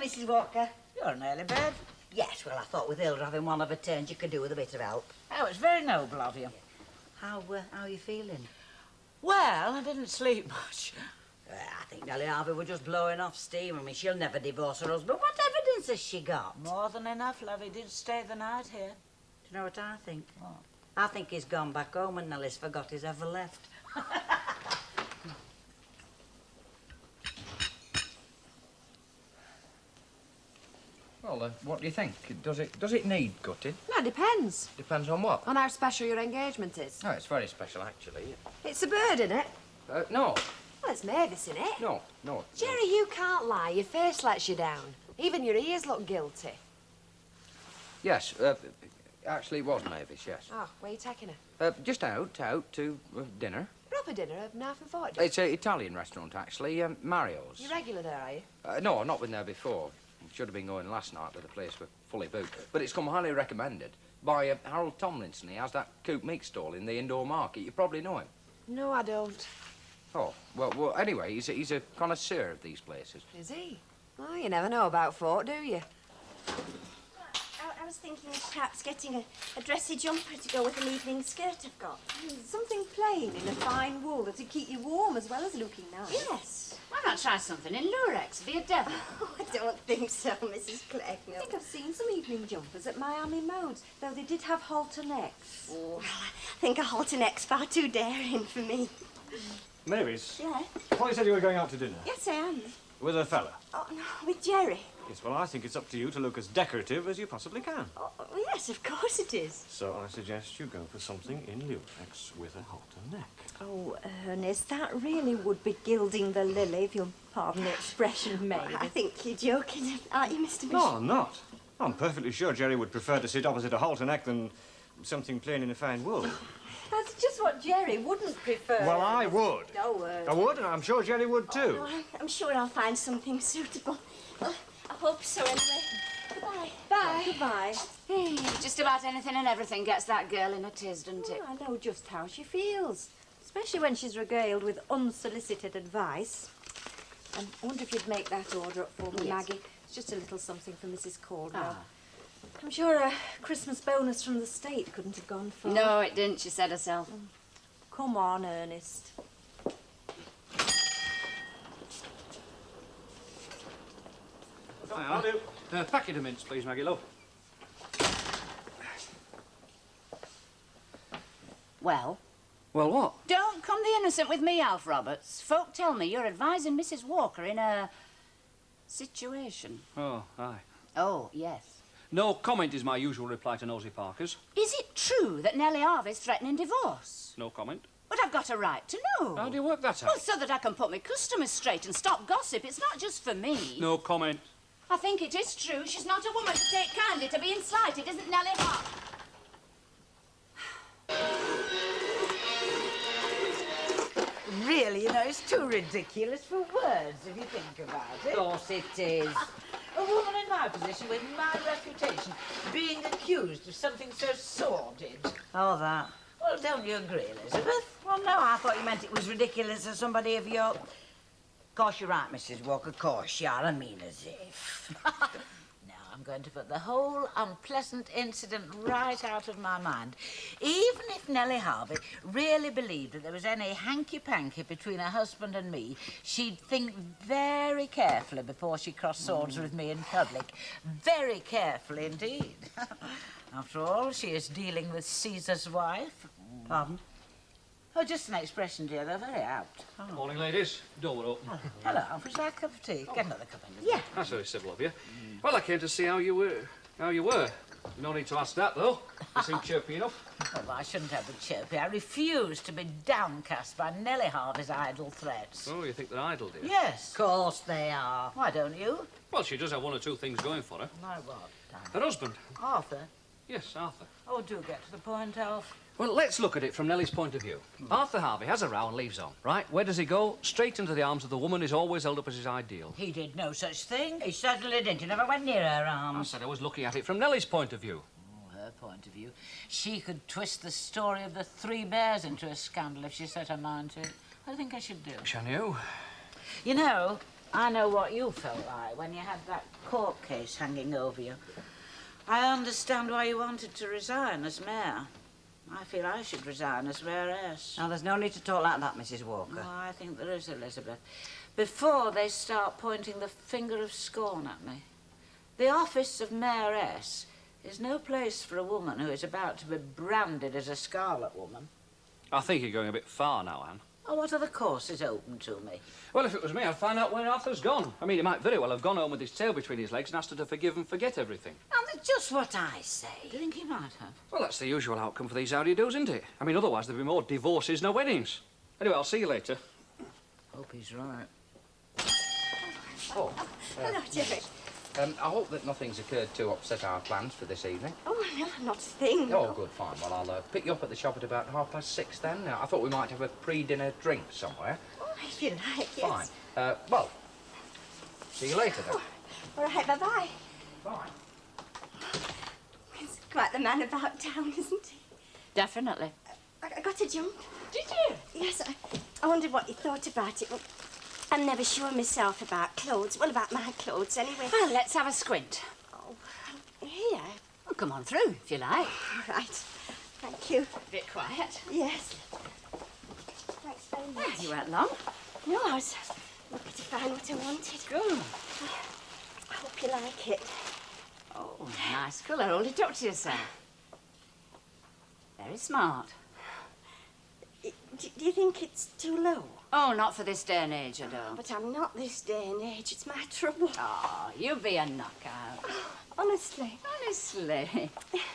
Mrs. Walker. You're an early bird. Yes, well, I thought with Hilda having one of her turns, you could do with a bit of help. Oh, it's very noble of you. How are you feeling? Well, I didn't sleep much. I think Nellie Harvey were just blowing off steam. I mean, she'll never divorce her husband. What evidence has she got? More than enough, love. He did stay the night here. Do you know what I think? What? I think he's gone back home and Nellie's forgot he's ever left. Well, what do you think? Does it need gutting? No, depends. Depends on what? On how special your engagement is. No, it's very special, actually. It's a bird, isn't it? No. Well, it's Mavis, isn't it? No. Jerry, you can't lie. Your face lets you down. Even your ears look guilty. Yes, actually it was Mavis, yes. Oh, where are you taking her? Just out to dinner. Proper dinner of knife and fork. It's an Italian restaurant, actually, Mario's. You regular there, are you? No, I've not been there before. Should have been going last night, but the place was fully booked. But it's come highly recommended by Harold Tomlinson. He has that coop meat stall in the indoor market. You probably know him. No, I don't. Oh, well anyway, he's a connoisseur of these places. Is he? Oh, you never know about folk, do you? I was thinking of perhaps getting a dressy jumper to go with an evening skirt I've got. Something plain in a fine wool that'll keep you warm as well as looking nice. Yes. Why not try something in lurex? Be a devil. Oh, I don't think so, Mrs. Clegg. No. I think I've seen some evening jumpers at Miami Modes, though they did have halter necks. Oh. Well, I think a halter neck's far too daring for me. Mavis? Yeah? Well, you said you were going out to dinner. Yes, I am. With a fella? Oh, no, with Jerry. Yes, well, I think it's up to you to look as decorative as you possibly can. Oh, yes, of course it is. So I suggest you go for something in lurex with a halter neck. Oh, Ernest, that really would be gilding the lily, if you'll pardon the expression, Mavis. I think you're joking, aren't you, Mr. Bishop? No, I'm not. I'm perfectly sure Jerry would prefer to sit opposite a halter neck than something plain in a fine wool. That's just what Jerry wouldn't prefer. Well, I would. Oh, I would, and I'm sure Jerry would too. Oh, no, I'm sure I'll find something suitable. Well, I hope so, anyway. Goodbye. Bye. Goodbye. Hey, just about anything and everything gets that girl in a tiz, doesn't it? Oh, I know just how she feels, especially when she's regaled with unsolicited advice. And I wonder if you'd make that order up for me, Yes. Maggie. It's just a little something for Mrs. Caldwell. I'm sure a Christmas bonus from the state couldn't have gone far. No, it didn't, she said herself. Come on, Ernest. I'll do. Packet of mints, please, Maggie, love. Well? Well, what? Don't come the innocent with me, Alf Roberts. Folk tell me you're advising Mrs. Walker in a situation. Oh, aye. Oh, yes. No comment is my usual reply to nosy Parkers. Is it true that Nellie Harvey's threatening divorce? No comment. But I've got a right to know. How do you work that out? Well, so that I can put my customers straight and stop gossip. It's not just for me. No comment. I think it is true. She's not a woman to take kindly to being slighted, isn't Nellie Harvey? Really, you know, it's too ridiculous for words if you think about it. Of course it is. A woman in my position with my reputation being accused of something so sordid. Oh, that. Well, don't you agree, Elizabeth? Well, no, I thought you meant it was ridiculous of somebody of your... Of course, you're right, Mrs. Walker. Of course you are. I mean as if. No, I'm going to put the whole unpleasant incident right out of my mind. Even if Nellie Harvey really believed that there was any hanky-panky between her husband and me, she'd think very carefully before she crossed swords with me in public. Very carefully indeed. After all, she is dealing with Caesar's wife. Pardon? Oh, just an expression, dear. They're very apt. Oh. Morning, ladies. Door open. Oh, hello, Alf. Would you like a cup of tea? Get another cup in. Yeah. That's very civil of you. Well, I came to see how you were. No need to ask that, though. You seem chirpy enough. Oh, I shouldn't have the chirpy. I refuse to be downcast by Nellie Harvey's idle threats. Oh, you think they're idle, dear? Yes, of course they are. Why don't you? Well, she does have one or two things going for her. My what? Her husband. Arthur? Yes, Arthur. Oh, do get to the point, Alf. Well, let's look at it from Nellie's point of view. Arthur Harvey has a row and leaves home, right? Where does he go? Straight into the arms of the woman who's always held up as his ideal. He did no such thing. He certainly didn't. He never went near her I arms. said I was looking at it from Nellie's point of view. Oh, her point of view. She could twist the story of the three bears into a scandal if she set her mind to it. I think I should do. Wish I knew. You know, I know what you felt like when you had that court case hanging over you. I understand why you wanted to resign as mayor. I feel I should resign as mayoress. Now, there's no need to talk like that, Mrs. Walker. No, I think there is, Elizabeth. Before they start pointing the finger of scorn at me. The office of mayoress is no place for a woman who is about to be branded as a scarlet woman. I think you're going a bit far now, Anne. Oh, what other courses open to me? Well, if it was me, I'd find out where Arthur's gone. I mean, he might very well have gone home with his tail between his legs and asked her to forgive and forget everything. And that's just what I say. Do you think he might have? Well, that's the usual outcome for these howdy-do's, isn't it? I mean, otherwise there'd be more divorces, no weddings. Anyway, I'll see you later. Hope he's right. Oh, Hello, Jerry. I hope that nothing's occurred to upset our plans for this evening. Oh, no, not a thing. Oh, good, fine. Well, I'll pick you up at the shop at about 6:30 then. I thought we might have a pre-dinner drink somewhere. Oh, if you like, Fine. yes. Well, see you later then. All right, bye-bye. Bye. He's quite the man about town, isn't he? Definitely. I got a jump. Did you? Yes, I wondered what you thought about it. Well, I'm never sure myself about clothes. Well, about my clothes, anyway. Well, let's have a squint. Oh, here. Well, come on through, if you like. All right. Thank you. A bit quiet. Yes. Thanks very much. You weren't long. No, I was lucky to find what I wanted. Good. I hope you like it. Oh, nice colour. Hold it up to yourself. Very smart. Do you think it's too low? Oh, not for this day and age, I don't. But I'm not this day and age. It's my trouble. Oh, you be a knockout. Honestly. Honestly.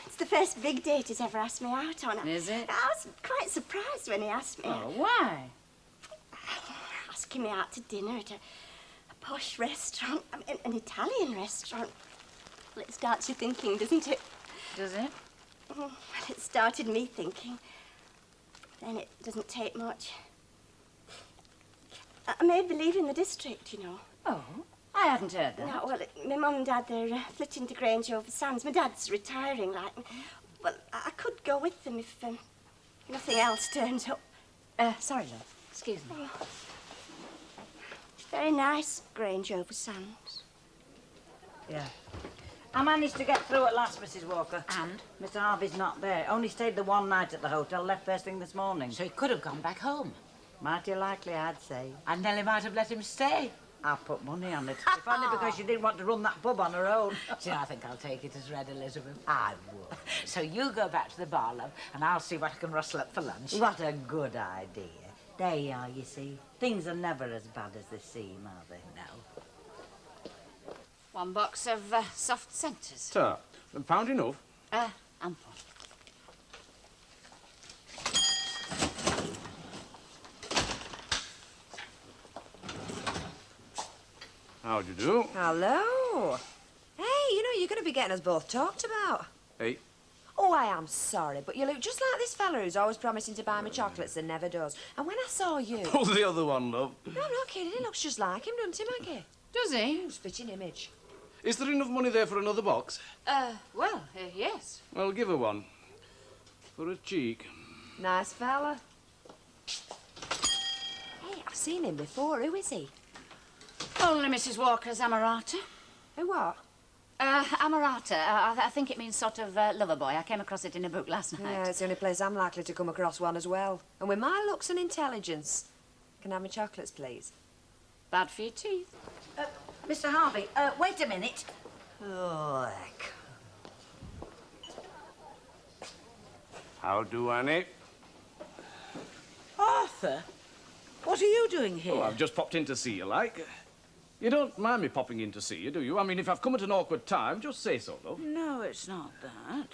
It's the first big date he's ever asked me out on. Is it? I was quite surprised when he asked me. Oh, why? Asking me out to dinner at a posh restaurant. I mean, an Italian restaurant. Well, it starts you thinking, doesn't it? Does it? Well, it started me thinking. Then it doesn't take much. I may be leaving the district, you know. Oh, I hadn't heard that. No, well, my mum and dad, they're flitting to Grange over Sands. My dad's retiring, like. Well, I could go with them if nothing else turns up. Sorry, love. Excuse me. Oh. Very nice, Grange over Sands. Yeah. I managed to get through at last, Mrs. Walker. And? Mr. Harvey's not there. Only stayed the one night at the hotel, left first thing this morning. So he could have gone back home. Mighty likely, I'd say. And Nellie might have let him stay. I put money on it. If only because she didn't want to run that pub on her own. See, I think I'll take it as read, Elizabeth. I would. So you go back to the bar, love, and I'll see what I can rustle up for lunch. What a good idea. There you are, you see. Things are never as bad as they seem, are they? No. 1 box of soft centres. Sir, found enough? Ample. How do you do? Hello. Hey, you know, you're going to be getting us both talked about. Hey. Oh, I am sorry, but you look just like this fella who's always promising to buy me chocolates and never does. And when I saw you... Who's the other one, love? No, I'm not kidding. He looks just like him, doesn't he, Maggie? Does he? Spitting image. Is there enough money there for another box? Well, yes. Well, give her one. For a cheek. Nice fella. Hey, I've seen him before. Who is he? Only Mrs. Walker's Amarata. Who what? Amarata. I think it means sort of lover boy. I came across it in a book last night. Yeah, it's the only place I'm likely to come across one as well. And with my looks and intelligence. Can I have my chocolates, please? Bad for your teeth. Mr. Harvey, wait a minute. Look. How do, Annie? Arthur, what are you doing here? Oh, I've just popped in to see you, like. You don't mind me popping in to see you, do you? I mean, if I've come at an awkward time, just say so, love. No, it's not that.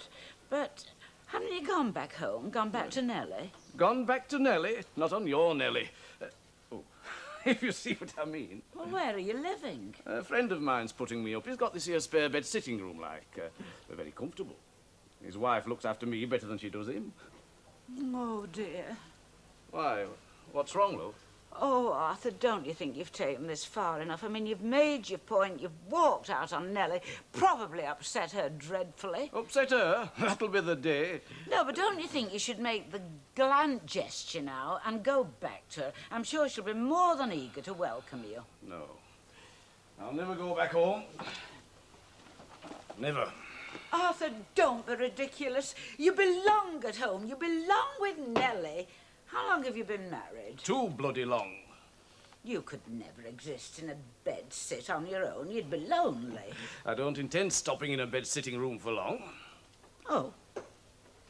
But haven't you gone back home, gone back to Nellie? Gone back to Nellie? Not on your Nellie. Oh, if you see what I mean. Well, where are you living? A friend of mine's putting me up. He's got this here spare bed sitting room, like. We're very comfortable. His wife looks after me better than she does him. Oh, dear. Why? What's wrong, love? Oh, Arthur, don't you think you've taken this far enough? I mean, you've made your point, you've walked out on Nellie, probably upset her dreadfully. Upset her? That'll be the day. No, but don't you think you should make the gallant gesture now and go back to her? I'm sure she'll be more than eager to welcome you. No. I'll never go back home. Never. Arthur, don't be ridiculous. You belong at home. You belong with Nellie. How long have you been married? Too bloody long. You could never exist in a bed sit on your own. You'd be lonely. I don't intend stopping in a bed-sitting room for long. Oh.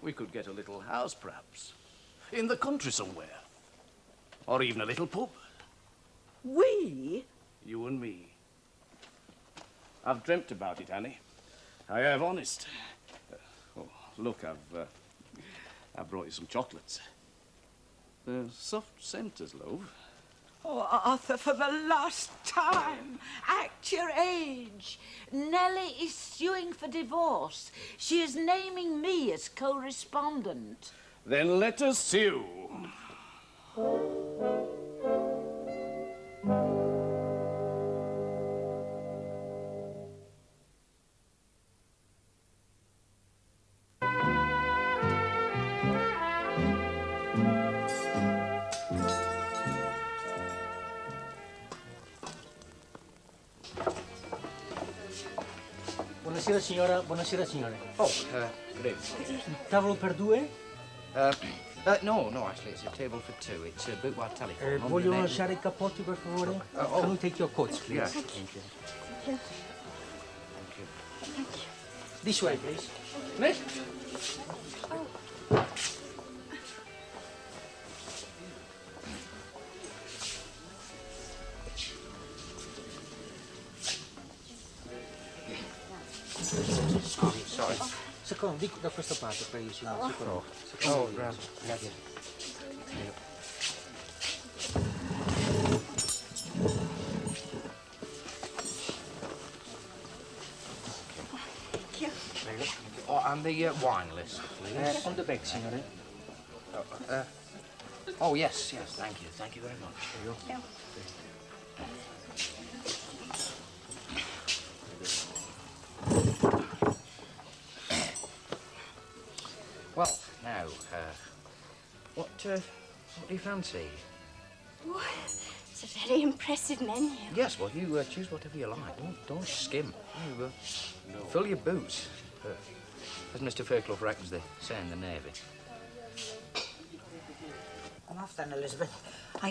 We could get a little house, perhaps. In the country somewhere. Or even a little pub. We? You and me. I've dreamt about it, Annie. I have, honest. Oh, look, I've brought you some chocolates. They're soft centers, love. Oh, Arthur, for the last time, act your age. Nellie is suing for divorce. She is naming me as co-respondent. Then let us sue. Buonasera signora, buonasera signore. Oh, good evening. Tavolo per due? No, actually, it's a table for two. It's a boudoir telephone. Voglio lasciare I cappotti, per favore? Can you take your coats, please? Yes. Thank you. Thank you. Thank you. This way, please. Nick? Sorry. Secondo, di da questa parte, prego, signore. Secondo. Oh, grazie. Thank you. Oh, and the wine list, please. On the back, signore. Oh, yes, thank you very much. Yeah. Well, now, what do you fancy? Oh, it's a very impressive menu. Yes, well, you choose whatever you like. Don't skim. You fill your boots. As Mr. Fairclough reckons they say in the Navy. I'm off then, Elizabeth.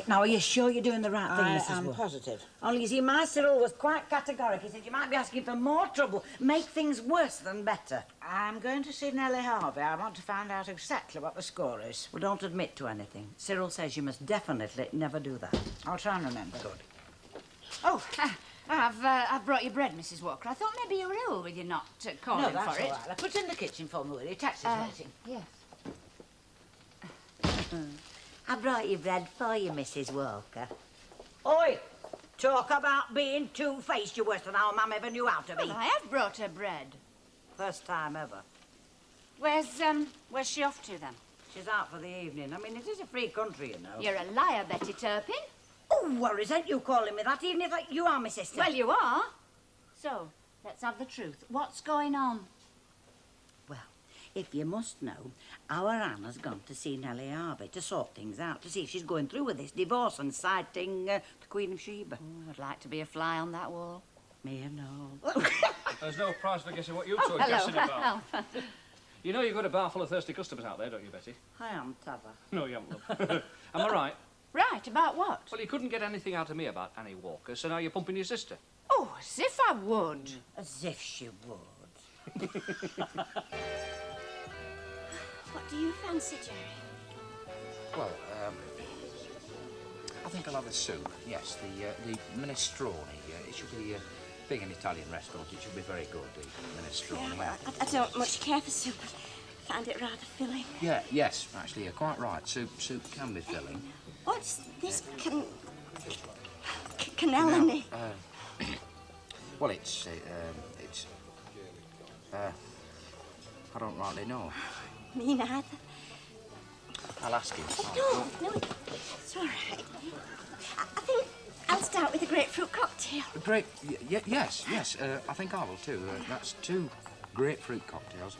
Now, are you sure you're doing the right thing, Mrs. I'm Wood? positive. Only, you see, my Cyril was quite categoric. He said you might be asking for more trouble, make things worse than better. I'm going to see Nellie Harvey. I want to find out exactly what the score is. Well, don't admit to anything. Cyril says you must definitely never do that. I'll try and remember. Good. Oh, I've brought you bread, Mrs. Walker. I thought maybe you were ill with you not calling No, that's for all it. right. I'll put it in the kitchen for me, will you? Taxi's waiting. Yes. I brought you bread for you, Mrs. Walker. Oi! Talk about being two-faced. You're worse than our mum ever knew how to be. Well, I have brought her bread. First time ever. Where's she off to, then? She's out for the evening. I mean, it is a free country, you know. You're a liar, Betty Turpin. Oh, well, resent you calling me that, even if you are my sister. Well, you are. So, let's have the truth. What's going on? Well, if you must know, our Anna's gone to see Nellie Harvey to sort things out, to see if she's going through with this divorce and citing the Queen of Sheba. Oh, I'd like to be a fly on that wall. Me and all. There's no prize for guessing what you two are guessing about. You know you've got a bar full of thirsty customers out there, don't you, Betty? I am, Tava. No, you haven't, love. Am I right? Right, about what? Well, you couldn't get anything out of me about Annie Walker, so now you're pumping your sister. Oh, as if I would. As if she would. What do you fancy, Jerry? Well, I think I'll have a soup. Yes, the minestrone. It should be being an Italian restaurant. It should be very good. The minestrone. Yeah, well, I don't much care for soup. I find it rather filling. Yeah. Yes. Actually, you're quite right. Soup can be filling. What's this cannellini? Well, it's I don't rightly know. Me neither. I'll ask him. No, it's all right. I think I'll start with a grapefruit cocktail. Yes. I think I will too. That's 2 grapefruit cocktails.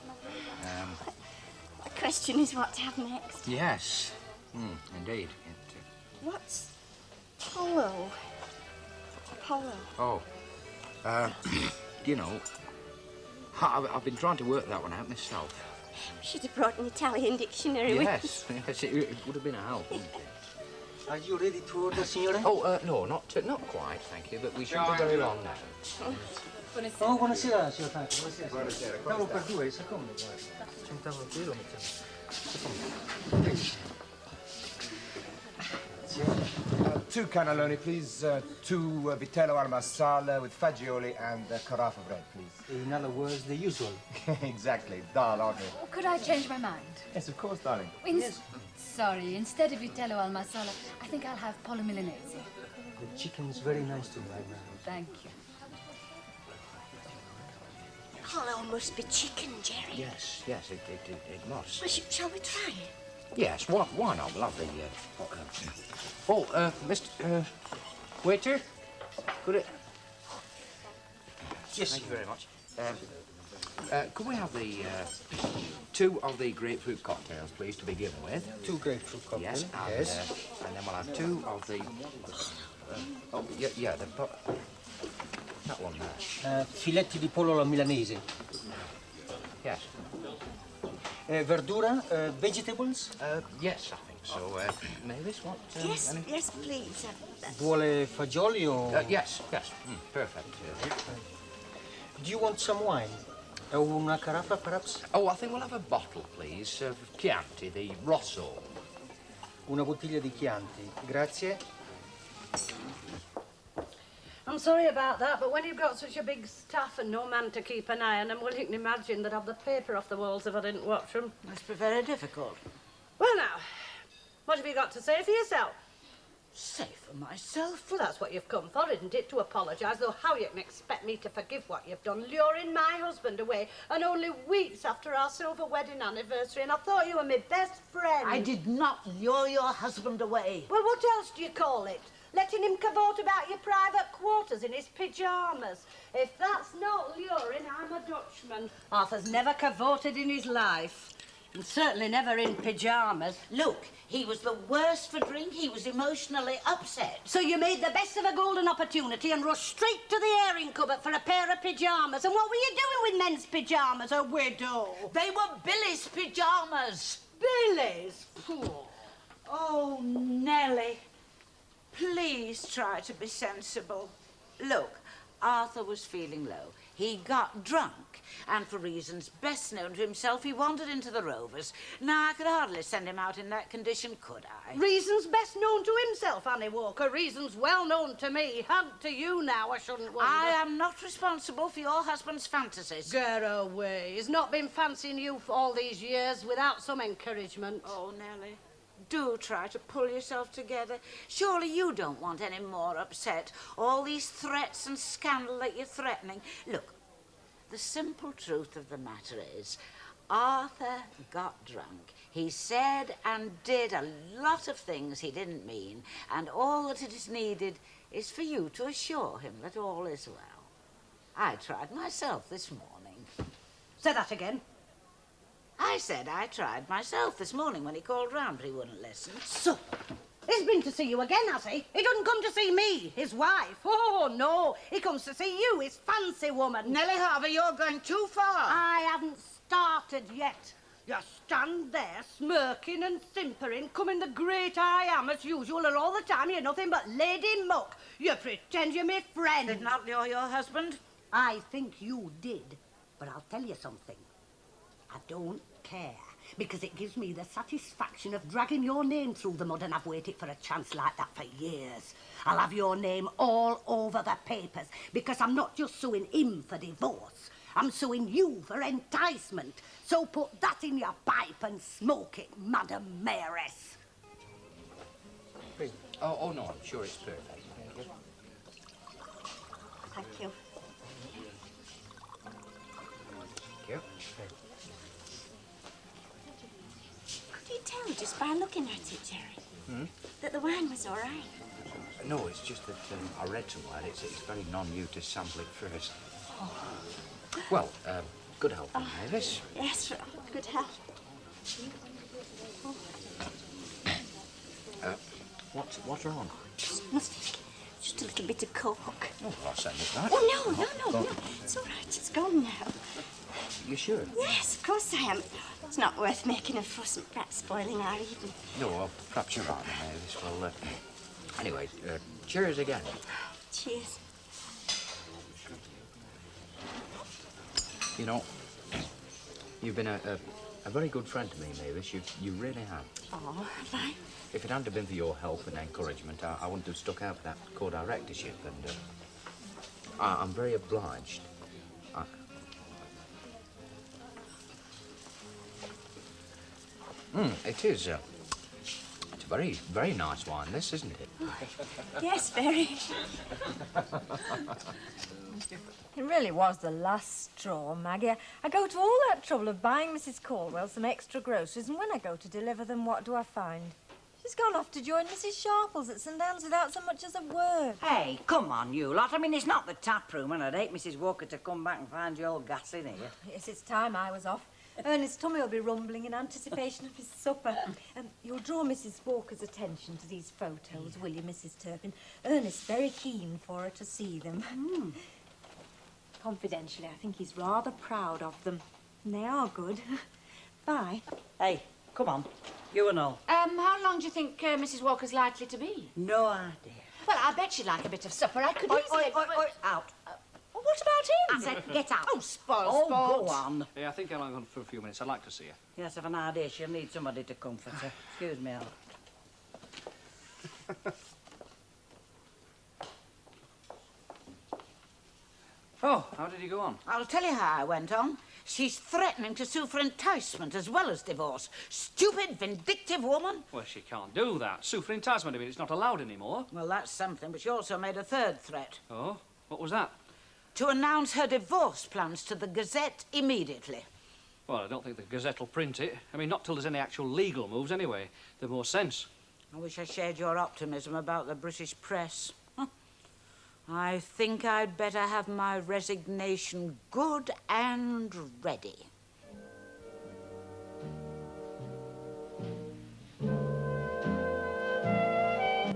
The question is what to have next. Yes. Indeed. What's Polo? Polo. Oh, You know, I've been trying to work that one out myself. We should have brought an Italian dictionary with us. Yes, it would have been a help, wouldn't it? Are you ready to order, signore? Oh, no, not quite, thank you, but we shouldn't be very long now. Oh, buonasera, signor Franco. Buonasera. Tavolo per due, secondo, guarda. C'è un tavolo qui, lo mettiamo. Two cannelloni, please. Two vitello al marsala with fagioli and carafa bread, please. In other words, the usual. Exactly. Dal, order. Could I change my mind? Yes, of course, darling. Sorry, instead of vitello al masala, I think I'll have pollo milanese. The chicken's very nice to me right now. Thank you. Pollo must be chicken, Jerry. Yes, it must. Well, shall we try it? Yes, why not? We'll have the... Mr... waiter? Could it... Yes, thank you very much. Could we have the... two of the grapefruit cocktails, please, to begin with? Two grapefruit cocktails. Yes, and then we'll have two of the... that one there. Filetti di pollo alla milanese. Yes. Verdura, vegetables? Yes, I think so. Mavis, what? Yes, please. Vuole fagioli or...? Yes. Perfect. Do you want some wine? Una carafa, perhaps? Oh, I think we'll have a bottle, please, of Chianti, the Rosso. Una bottiglia di Chianti. Grazie. I'm sorry about that, but when you've got such a big staff and no man to keep an eye on them, well, you can imagine that I'd have the paper off the walls if I didn't watch them. Must be very difficult. Well, now, what have you got to say for yourself? Say for myself? Well, that's what you've come for, isn't it? To apologise, though how you can expect me to forgive what you've done, luring my husband away, and only weeks after our silver wedding anniversary, and I thought you were my best friend. I did not lure your husband away. Well, what else do you call it? Letting him cavort about your private quarters in his pyjamas. If that's not luring, I'm a Dutchman. Arthur's never cavorted in his life. And certainly never in pyjamas. Look, he was the worst for drink. He was emotionally upset. So you made the best of a golden opportunity and rushed straight to the airing cupboard for a pair of pyjamas. And what were you doing with men's pyjamas, a widow? They were Billy's pyjamas. Billy's? Poor. Oh, Nellie. Please try to be sensible. Look, Arthur was feeling low. He got drunk, and for reasons best known to himself, he wandered into the Rovers. Now, I could hardly send him out in that condition, could I? Reasons best known to himself, Annie Walker. Reasons well known to me. And to you now, I shouldn't wonder. I am not responsible for your husband's fantasies. Get away. He's not been fancying you for all these years without some encouragement. Oh, Nellie, do try to pull yourself together. Surely you don't want any more upset. All these threats and scandal that you're threatening. Look, the simple truth of the matter is, Arthur got drunk. He said and did a lot of things he didn't mean, and all that it is needed is for you to assure him that all is well. I tried myself this morning. Say that again. I said I tried myself this morning when he called round, but he wouldn't listen. So, he's been to see you again, has he? He doesn't come to see me, his wife. Oh, no. He comes to see you, his fancy woman. Nellie Harvey, you're going too far. I haven't started yet. You stand there, smirking and simpering, coming the great I am as usual, and all the time you're nothing but Lady Muck. You pretend you're my friend. Did not lure your husband? I think you did. But I'll tell you something. I don't care, because it gives me the satisfaction of dragging your name through the mud, and I've waited for a chance like that for years. I'll have your name all over the papers, because I'm not just suing him for divorce. I'm suing you for enticement. So put that in your pipe and smoke it, Madam Mayoress. Oh, no, I'm sure it's perfect. Thank you. Thank you. Could you tell just by looking at it, Jerry, that the wine was all right? No, it's just that I read somewhere it's very non-you to sample it first. Oh. Well, good health, Mavis. Yes, good health. What's wrong? Just Just a little bit of coke. Oh, I'll send it back. Oh, no. It's all right. It's gone now. You sure? Yes, of course I am. It's not worth making a fuss and perhaps spoiling our evening. No, well, perhaps you're right, Mavis. Well, anyway, cheers again. Cheers. You know, you've been a very good friend to me, Mavis. You really have. Oh, have I? If it hadn't been for your help and encouragement, I wouldn't have stuck out for that co-directorship, and I'm very obliged. It is. It's a very, very nice wine, this, isn't it? Yes, very. It really was the last straw, Maggie. I go to all that trouble of buying Mrs. Caldwell some extra groceries, and when I go to deliver them, what do I find? She's gone off to join Mrs. Sharples at St Anne's without so much as a word. Hey, come on, you lot. I mean, it's not the tap room, and I'd hate Mrs. Walker to come back and find you all gas in here. Yes, it's time I was off. Ernest's tummy will be rumbling in anticipation of his supper. You'll draw Mrs. Walker's attention to these photos, will you, Mrs. Turpin? Ernest's very keen for her to see them. Confidentially, I think he's rather proud of them. And they are good. Bye. Hey, come on. You and all. How long do you think Mrs. Walker's likely to be? No idea. Well, I bet she'd like a bit of supper. I could easily... Oi, out. What about him? I said, get out. Oh, spoil Oh, sport. go on. Yeah, I think I'll hang on for a few minutes. I'd like to see her. Yes, I've an idea. She'll need somebody to comfort her. Excuse me, Al. Oh, how did he go on? I'll tell you how I went on. She's threatening to sue for enticement as well as divorce. Stupid, vindictive woman. Well, she can't do that. Sue for enticement, I mean, it's not allowed anymore. Well, that's something, but she also made a third threat. Oh, what was that? To announce her divorce plans to the Gazette immediately. Well, I don't think the Gazette will print it. I mean, not till there's any actual legal moves anyway. They've more sense. I wish I shared your optimism about the British press. I think I'd better have my resignation good and ready.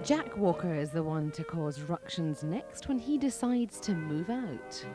Jack Walker is the one to cause ructions next when he decides to move out.